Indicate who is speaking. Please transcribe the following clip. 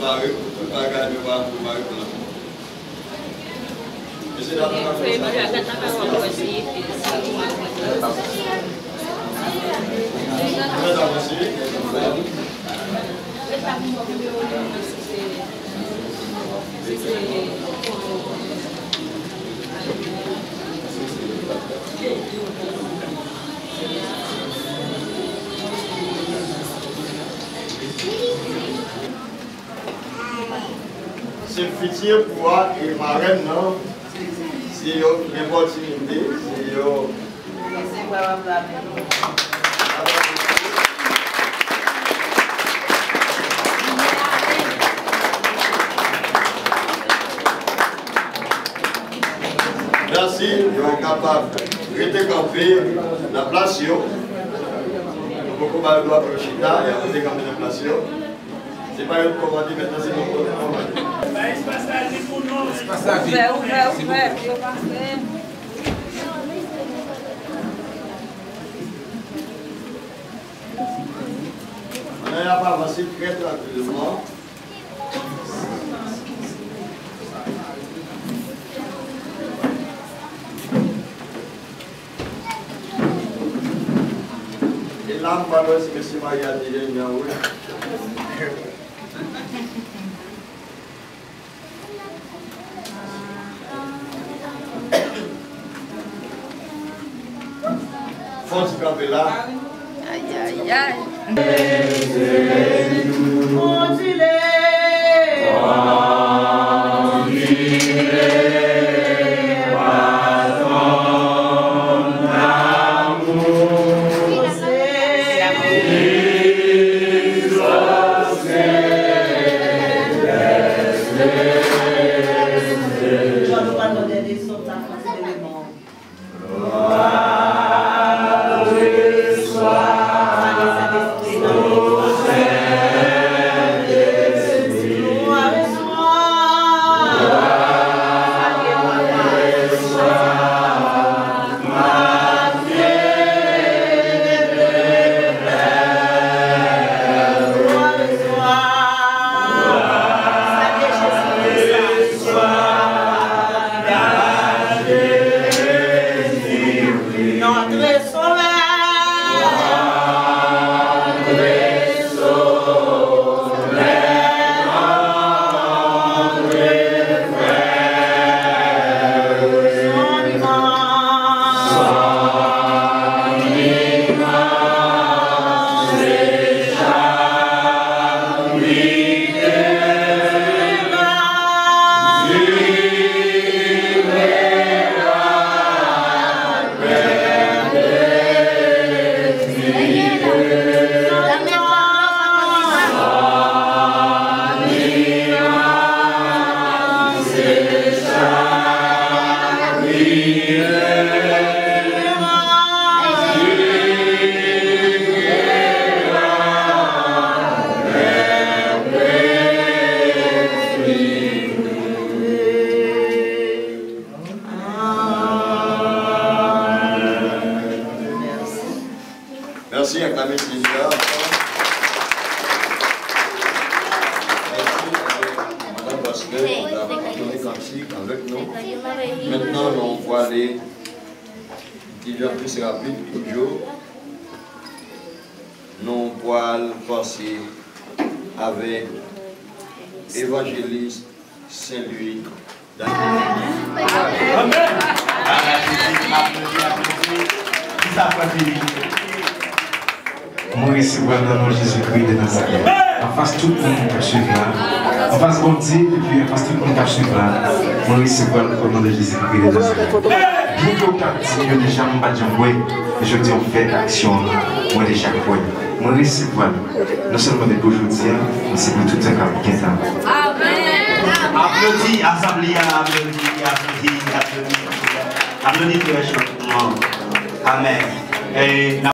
Speaker 1: préparer pour regarder pour préparer pour la c'est dans c'est le futur pouvoir et marraine, non? C'est une opportunité, c'est merci, ils sont capables de rester campés la place. Beaucoup de doigts pour le chita et après de camper la place. C'est pas une commande, maintenant c'est mon commande. Ouvert. On a pas avancé très tranquillement. Et là, on va voir si M. Maria dit qu'il y a un faut se camper là.
Speaker 2: Aïe.
Speaker 1: Merci, acclamez Seigneur. Madame Basselet, on a entonné cantique avec nous. Maintenant, on va aller déjà plus rapide pour Dieu. Nous allons passer avec évangéliste Saint-Louis.
Speaker 3: Amen. Moi, ici, voilà, dans Jésus-Christ de Nazareth. En face, tout le monde qui suit là. En face, bon Dieu, et puis en face, tout le monde qui suit là. Moi, ici, voilà, au nom de Jésus-Christ de Nazareth. Bien que vous avez déjà un badge en et je dis, on fait action, moi, de chaque fois. Moi, ici, voilà, non seulement depuis aujourd'hui, mais c'est pour tout un cap qui est là.
Speaker 4: Applaudis, assemblée, applaudis. Applaudis très chaudement. Amen.